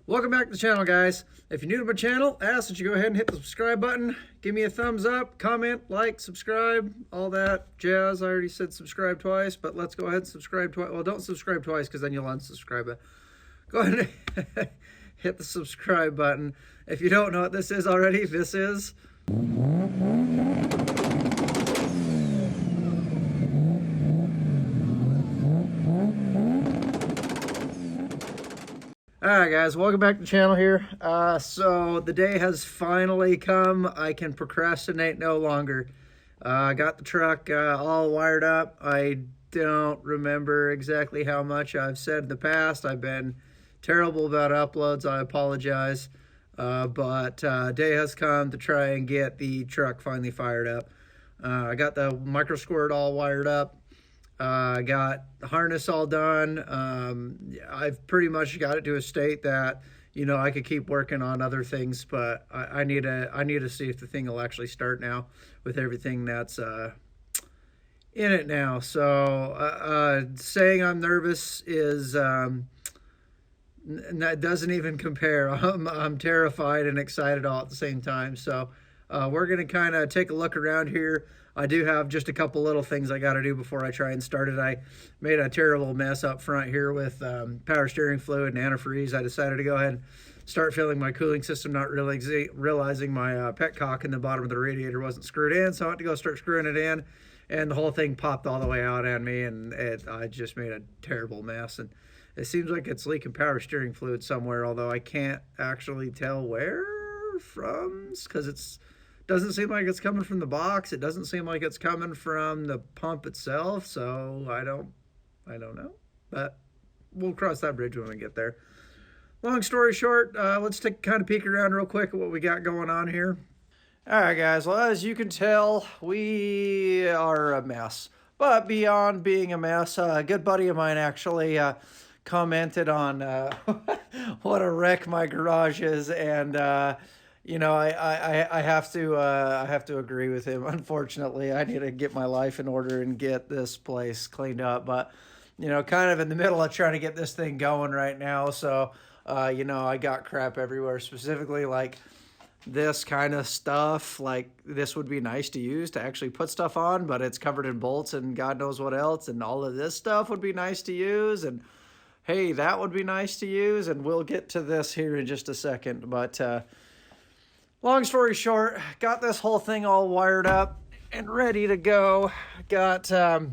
Welcome back to the channel, guys. If you're new to my channel, I ask that you go ahead and hit the subscribe button. Give me a thumbs up, comment, like, subscribe, all that jazz. I already said subscribe twice, but let's go ahead and subscribe twice. Well, don't subscribe twice because then you'll unsubscribe. But go ahead and hit the subscribe button. If you don't know what this is already, this is... Alright guys, welcome back to the channel here. So the day has finally come. I can procrastinate no longer. I got the truck all wired up. I don't remember exactly how much I've said in the past. I've been terrible about uploads. I apologize. But day has come to try and get the truck finally fired up. I got the microsquirt all wired up. I got the harness all done. I've pretty much got it to a state that, you know, I could keep working on other things, but I need to see if the thing will actually start now with everything that's in it now. So saying I'm nervous is that doesn't even compare. I'm terrified and excited all at the same time. So we're going to kind of take a look around here. I do have just a couple little things I got to do before I try and start it. I made a terrible mess up front here with power steering fluid and antifreeze. I decided to go ahead and start filling my cooling system, not really realizing my petcock in the bottom of the radiator wasn't screwed in, so I had to go start screwing it in, and the whole thing popped all the way out at me, and I just made a terrible mess. And it seems like it's leaking power steering fluid somewhere, although I can't actually tell where from, because it's doesn't seem like it's coming from the box. It doesn't seem like it's coming from the pump itself, so I don't know, but we'll cross that bridge when we get there. Long story short, let's take kind of peek around real quick at what we got going on here. All right, guys, well, as you can tell, we are a mess, but beyond being a mess, a good buddy of mine actually commented on what a wreck my garage is, and you know, I have to agree with him. Unfortunately, I need to get my life in order and get this place cleaned up. But, you know, kind of in the middle of trying to get this thing going right now. So, you know, I got crap everywhere, specifically like this kind of stuff. Like this would be nice to use to actually put stuff on, but it's covered in bolts and God knows what else. And all of this stuff would be nice to use. And hey, that would be nice to use. And we'll get to this here in just a second. But, long story short, got this whole thing all wired up and ready to go. Got my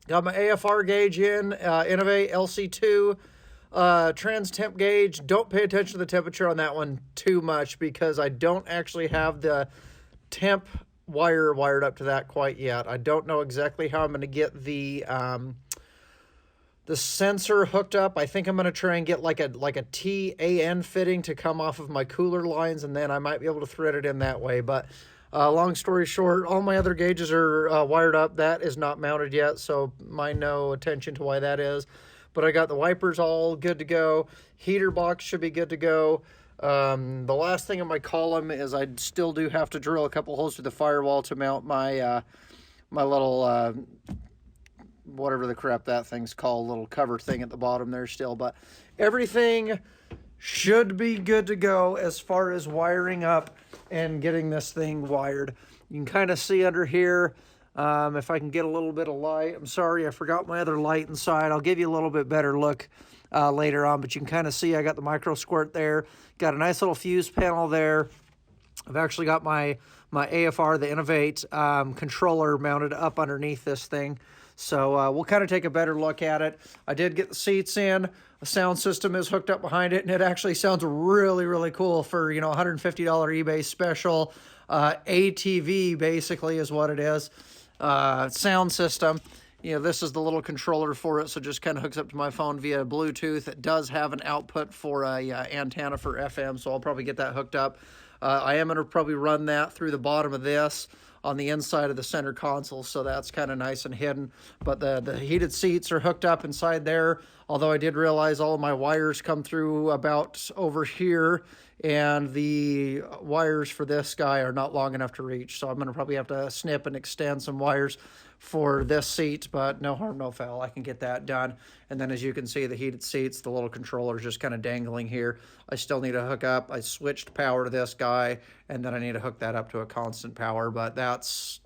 AFR gauge in, Innovate LC2 trans temp gauge. Don't pay attention to the temperature on that one too much because I don't actually have the temp wire wired up to that quite yet. I don't know exactly how I'm going to get the sensor hooked up. I think I'm going to try and get like a TAN fitting to come off of my cooler lines, and then I might be able to thread it in that way. But long story short, all my other gauges are wired up. That is not mounted yet, so mind no attention to why that is. But I got the wipers all good to go. Heater box should be good to go. The last thing in my column is I still do have to drill a couple holes through the firewall to mount my my little whatever the crap that thing's called, little cover thing at the bottom there still. But everything should be good to go as far as wiring up and getting this thing wired. You can kind of see under here, if I can get a little bit of light. I'm sorry, I forgot my other light inside. I'll give you a little bit better look later on, but you can kind of see I got the microsquirt there. Got a nice little fuse panel there. I've actually got my AFR, the Innovate controller mounted up underneath this thing. So we'll kind of take a better look at it. I did get the seats in. The sound system is hooked up behind it, and it actually sounds really, really cool for, you know, $150 eBay special. ATV basically is what it is. Sound system. You know, this is the little controller for it, so just kind of hooks up to my phone via Bluetooth. It does have an output for a antenna for FM, so I'll probably get that hooked up. I am going to probably run that through the bottom of this on the inside of the center console, so that's kind of nice and hidden. But the heated seats are hooked up inside there. although I did realize all of my wires come through about over here, and the wires for this guy are not long enough to reach, so I'm going to probably have to snip and extend some wires for this seat, but no harm, no foul. I can get that done. And then as you can see, the heated seats, the little controller is just kind of dangling here. I still need to hook up. I switched power to this guy, and then I need to hook that up to a constant power, but that's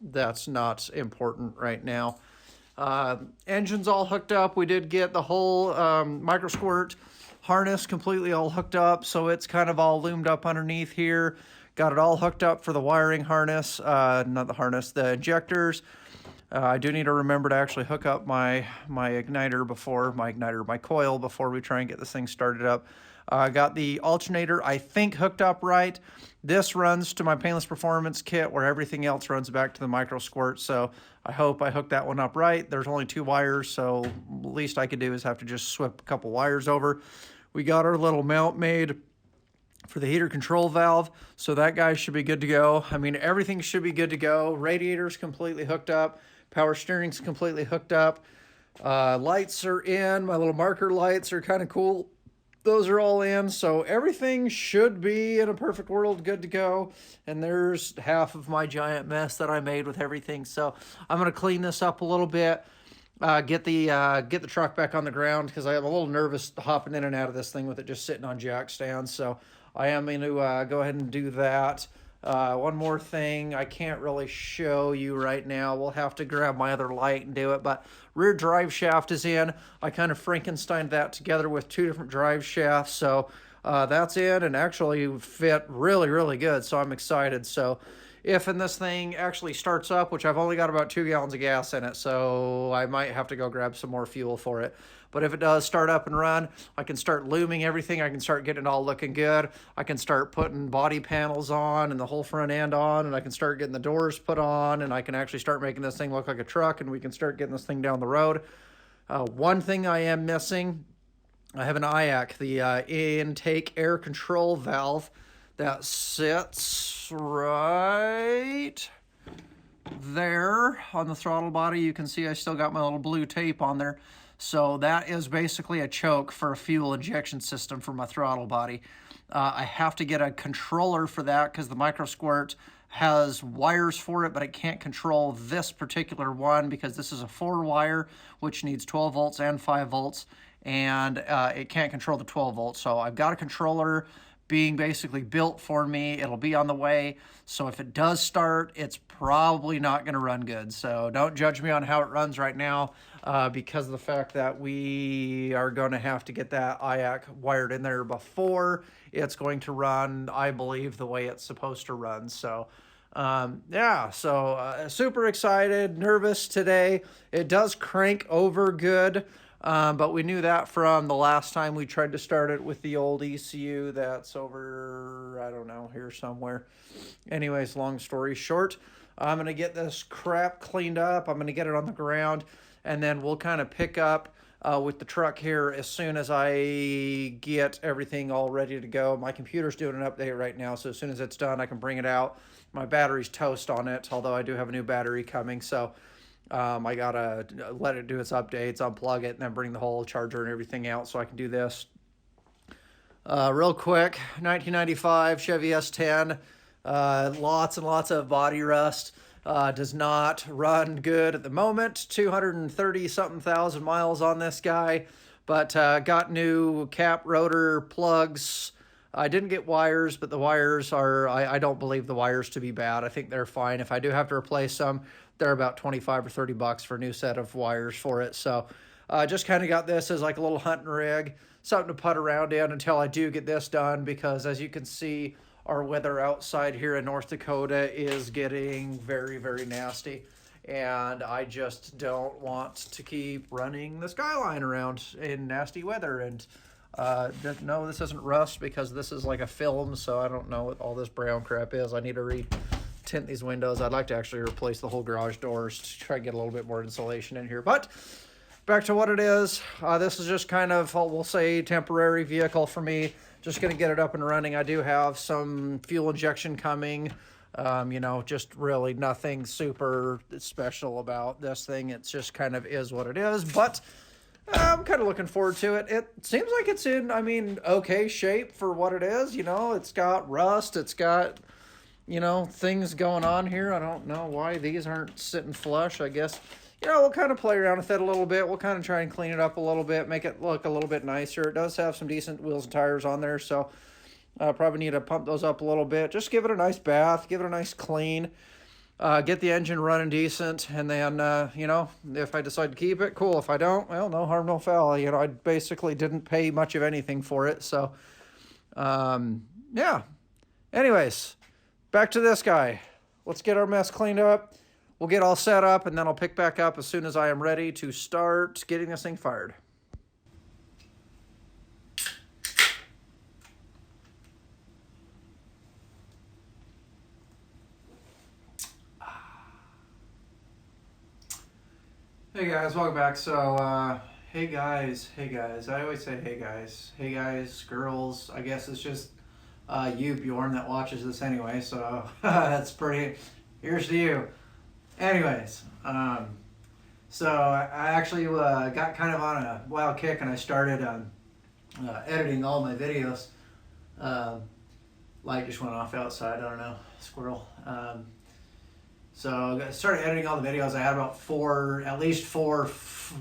not important right now. Engine's all hooked up. We did get the whole microsquirt harness completely all hooked up, so it's kind of all loomed up underneath here. Got it all hooked up for the wiring harness, not the harness, the injectors. I do need to remember to actually hook up my coil before we try and get this thing started up. I got the alternator, I think, hooked up right. This runs to my Painless Performance kit where everything else runs back to the microsquirt, so I hope I hooked that one up right. There's only 2 wires, so the least I could do is have to just swap a couple wires over. We got our little mount made for the heater control valve, so that guy should be good to go. I mean, everything should be good to go. Radiator's completely hooked up. Power steering's completely hooked up. Lights are in. My little marker lights are kind of cool. Those are all in, so everything should be in a perfect world good to go. And there's half of my giant mess that I made with everything. So I'm going to clean this up a little bit, get the truck back on the ground, because I am a little nervous hopping in and out of this thing with it just sitting on jack stands. So I am going to go ahead and do that. One more thing I can't really show you right now. We'll have to grab my other light and do it, but rear drive shaft is in. I kind of Frankensteined that together with 2 different drive shafts, so that's in and actually fit really, really good, so I'm excited. So if this thing actually starts up, which I've only got about 2 gallons of gas in it, so I might have to go grab some more fuel for it. But if it does start up and run, I can start looming everything. I can start getting it all looking good. I can start putting body panels on and the whole front end on, and I can start getting the doors put on, and I can actually start making this thing look like a truck, and we can start getting this thing down the road. One thing I am missing, I have an IAC, the intake air control valve, that sits right there on the throttle body. You can see I still got my little blue tape on there. So that is basically a choke for a fuel injection system for my throttle body. I have to get a controller for that because the microsquirt has wires for it, but it can't control this particular one because this is a 4-wire, which needs 12 volts and 5 volts, and it can't control the 12 volts. So I've got a controller being basically built for me. It'll be on the way. So if it does start, it's probably not going to run good. So don't judge me on how it runs right now because of the fact that we are going to have to get that IAC wired in there before it's going to run, I believe, the way it's supposed to run. So yeah, so super excited, nervous today. It does crank over good. But we knew that from the last time we tried to start it with the old ECU that's over, I don't know, here somewhere. Anyways, long story short, I'm going to get this crap cleaned up. I'm going to get it on the ground, and then we'll kind of pick up with the truck here as soon as I get everything all ready to go. My computer's doing an update right now, so as soon as it's done, I can bring it out. My battery's toast on it, although I do have a new battery coming, so I gotta let it do its updates, unplug it, and then bring the whole charger and everything out so I can do this. Real quick, 1995 Chevy S10, lots and lots of body rust. Does not run good at the moment. 230-something thousand miles on this guy, but got new cap rotor plugs. I didn't get wires, but the wires are, I don't believe the wires to be bad. I think they're fine. If I do have to replace them, they're about 25 or 30 bucks for a new set of wires for it. So just kind of got this as like a little hunting rig, something to put around in until I do get this done, because as you can see, our weather outside here in North Dakota is getting very, very nasty. And I just don't want to keep running the Skyline around in nasty weather. And no, this isn't rust because this is like a film, so I don't know what all this brown crap is. I need to tint these windows. I'd like to actually replace the whole garage doors to try and get a little bit more insulation in here. But back to what it is. This is just kind of, we'll say, temporary vehicle for me. Just going to get it up and running. I do have some fuel injection coming. You know, just really nothing super special about this thing. It just kind of is what it is. But I'm kind of looking forward to it. It seems like it's in, I mean, okay shape for what it is. It's got rust. It's got, things going on here. I don't know why these aren't sitting flush. I guess, we'll kind of play around with it a little bit. We'll kind of try and clean it up a little bit, make it look a little bit nicer. It does have some decent wheels and tires on there, so probably need to pump those up a little bit. Just give it a nice bath, give it a nice clean. Get the engine running decent, and then, if I decide to keep it, cool. If I don't, well, no harm, no foul. I basically didn't pay much of anything for it, so, yeah. Anyways, back to this guy. Let's get our mess cleaned up. We'll get all set up, and then I'll pick back up as soon as I am ready to start getting this thing fired. Hey guys, welcome back. So, hey guys. I always say hey guys, girls. I guess it's just you, Bjorn, that watches this anyway. So that's pretty. Here's to you. Anyways, so I actually got kind of on a wild kick, and I started editing all my videos. Light just went off outside. I don't know, squirrel. So I started editing all the videos. I had about at least four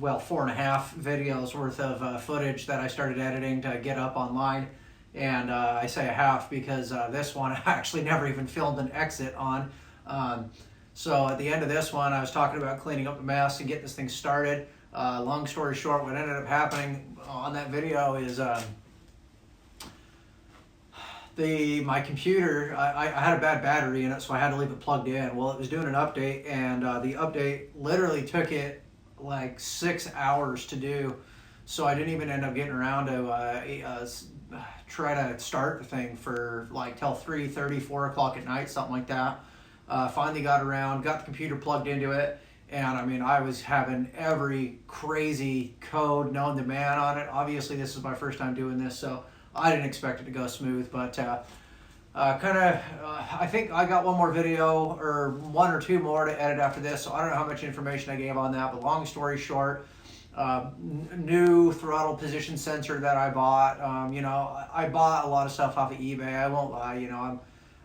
and a half videos worth of footage that I started editing to get up online. And I say a half because this one I actually never even filmed an exit on. So at the end of this one, I was talking about cleaning up the mess and getting this thing started. Long story short, what ended up happening on that video is my computer, I had a bad battery in it, so I had to leave it plugged in. Well, it was doing an update, and the update literally took it like 6 hours to do. So I didn't even end up getting around to try to start the thing for like till 3:30, 4 o'clock at night, something like that. Finally got around, got the computer plugged into it, and I mean, I was having every crazy code known to man on it. Obviously, this is my first time doing this, so I didn't expect it to go smooth, but I think I got one more video or one or two more to edit after this, so I don't know how much information I gave on that, but long story short, new throttle position sensor that I bought. I bought a lot of stuff off of eBay. I won't lie.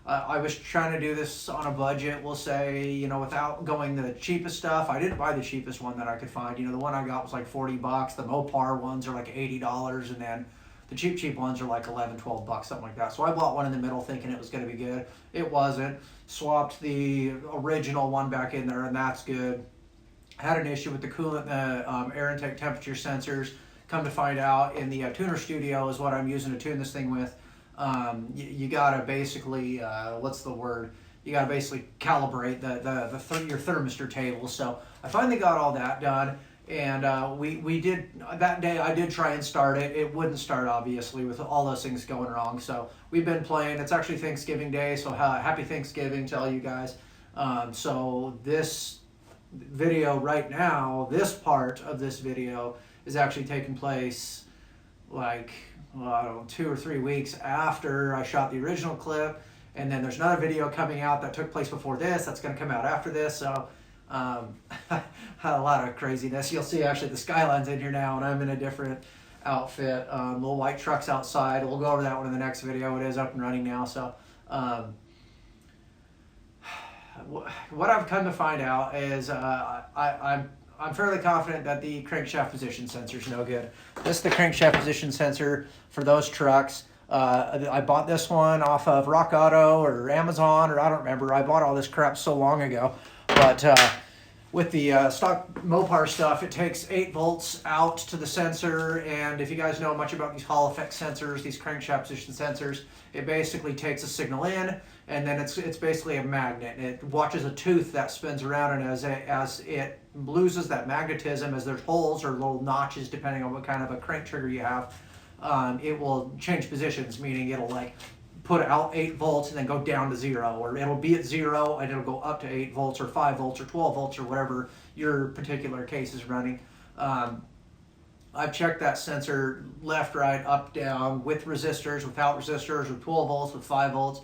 I was trying to do this on a budget, we'll say, without going the cheapest stuff. I didn't buy the cheapest one that I could find. The one I got was like $40. The Mopar ones are like $80, and then the cheap ones are like $11, $12, something like that. So I bought one in the middle thinking it was going to be good. It wasn't. Swapped the original one back in there, and that's good. Had an issue with the coolant, the air intake temperature sensors. Come to find out, in the tuner studio is what I'm using to tune this thing with. You gotta basically, what's the word? You gotta basically calibrate your thermistor table. So I finally got all that done. And we did, that day I did try and start it. It wouldn't start, obviously, with all those things going wrong. So we've been playing. It's actually Thanksgiving Day, so happy Thanksgiving to all you guys. So this video right now, this part of this video is actually taking place like, well, I don't know, 2 or 3 weeks after I shot the original clip. And then there's another video coming out that took place before this that's going to come out after this. So had a lot of craziness. You'll see actually the Skyline's in here now, and I'm in a different outfit. Little white truck's outside. We'll go over that one in the next video. It is up and running now. So what I've come to find out is I'm fairly confident that the crankshaft position sensor is no good. This is the crankshaft position sensor for those trucks. I bought this one off of Rock Auto or Amazon, or I don't remember. I bought all this crap so long ago. But with the stock Mopar stuff, it takes 8 volts out to the sensor, and if you guys know much about these Hall effect sensors, these crankshaft position sensors, it basically takes a signal in, and then it's basically a magnet. It watches a tooth that spins around, and as it loses that magnetism, as there's holes or little notches, depending on what kind of a crank trigger you have, it will change positions, meaning it'll like put out 8 volts and then go down to 0, or it'll be at 0 and it'll go up to 8 volts or 5 volts or 12 volts or whatever your particular case is running. I've checked that sensor left, right, up, down, with resistors, without resistors, with 12 volts, with 5 volts.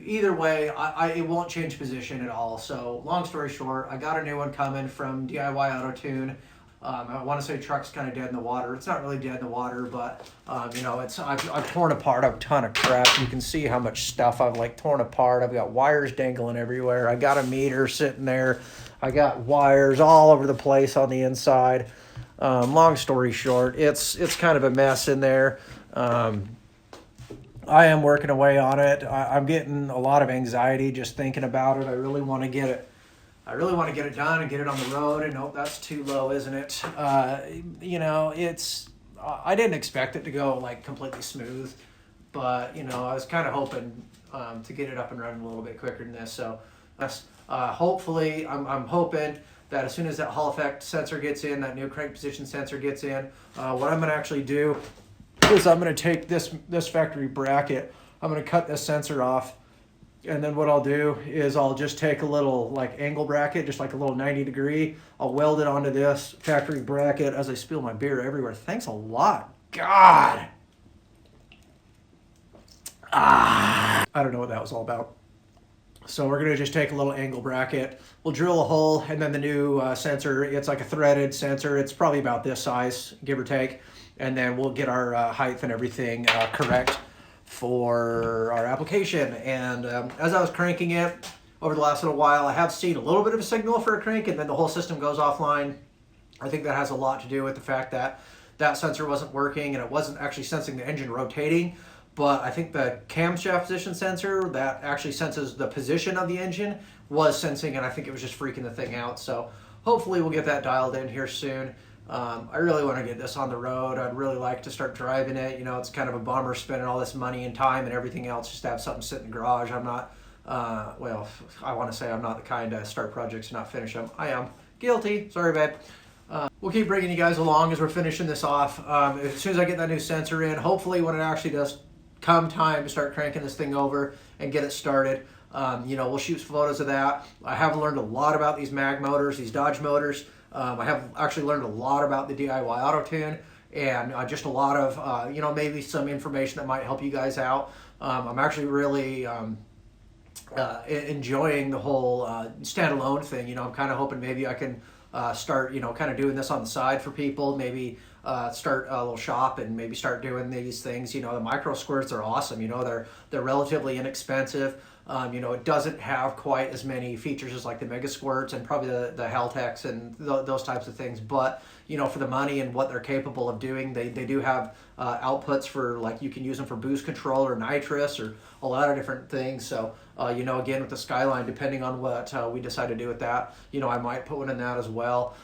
Either way, it won't change position at all. So long story short, I got a new one coming from DIY Auto Tune. I want to say truck's kind of dead in the water. It's not really dead in the water, but you know, I've torn apart a ton of crap. You can see how much stuff I've like torn apart. I've got wires dangling everywhere. I got a meter sitting there. I got wires all over the place on the inside. Long story short, it's kind of a mess in there. I am working away on it. I'm getting a lot of anxiety just thinking about it. I really want to get it. I really want to get it done and get it on the road. And nope, that's too low, isn't it? You know, I didn't expect it to go like completely smooth, but you know, I was kind of hoping to get it up and running a little bit quicker than this. So that's hopefully, I'm hoping that as soon as that Hall effect sensor gets in, that new crank position sensor gets in, what I'm going to actually do is I'm going to take this factory bracket, I'm going to cut this sensor off, and then what I'll do is I'll just take a little like angle bracket, just like a little 90 degree. I'll weld it onto this factory bracket as I spill my beer everywhere. Thanks a lot. God. I don't know what that was all about. So we're going to just take a little angle bracket. We'll drill a hole, and then the new sensor, it's like a threaded sensor. It's probably about this size, give or take. And then we'll get our height and everything correct for our application. And as I was cranking it over the last little while, I have seen a little bit of a signal for a crank, and then the whole system goes offline. I think that has a lot to do with the fact that that sensor wasn't working and it wasn't actually sensing the engine rotating. But I think the camshaft position sensor that actually senses the position of the engine was sensing, and I think it was just freaking the thing out. So hopefully we'll get that dialed in here soon. I really want to get this on the road. I'd really like to start driving it. You know, it's kind of a bummer spending all this money and time and everything else just to have something sit in the garage. I'm not, well, I want to say I'm not the kind to start projects and not finish them. I am guilty. Sorry, babe. We'll keep bringing you guys along as we're finishing this off. As soon as I get that new sensor in, hopefully when it actually does come time to start cranking this thing over and get it started, you know, we'll shoot some photos of that. I have learned a lot about these mag motors, these Dodge motors. I have actually learned a lot about the DIY auto tune, and just a lot of, you know, maybe some information that might help you guys out. I'm actually really enjoying the whole standalone thing. You know, I'm kind of hoping maybe I can start, you know, kind of doing this on the side for people, maybe start a little shop and maybe start doing these things. You know, the microsquirts are awesome. You know, they're relatively inexpensive. You know, it doesn't have quite as many features as like the mega squirts and probably the Haltex and those types of things. But, you know, for the money and what they're capable of doing, they do have outputs for, like, you can use them for boost control or nitrous or a lot of different things. So, you know, again, with the Skyline, depending on what we decide to do with that, you know, I might put one in that as well.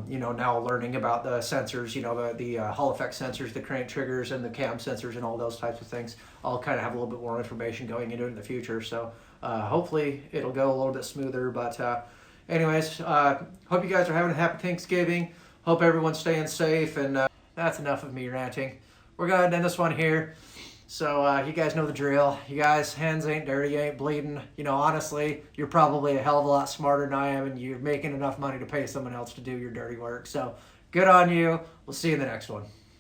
You know, now learning about the sensors, you know, the Hall effect sensors, the crank triggers, and the cam sensors and all those types of things, I'll kind of have a little bit more information going into it in the future. So hopefully it'll go a little bit smoother. But anyways, hope you guys are having a happy Thanksgiving. Hope everyone's staying safe. And that's enough of me ranting. We're going to end this one here. So you guys know the drill. You guys, hands ain't dirty, you ain't bleeding. You know, honestly, you're probably a hell of a lot smarter than I am, and you're making enough money to pay someone else to do your dirty work. So good on you. We'll see you in the next one.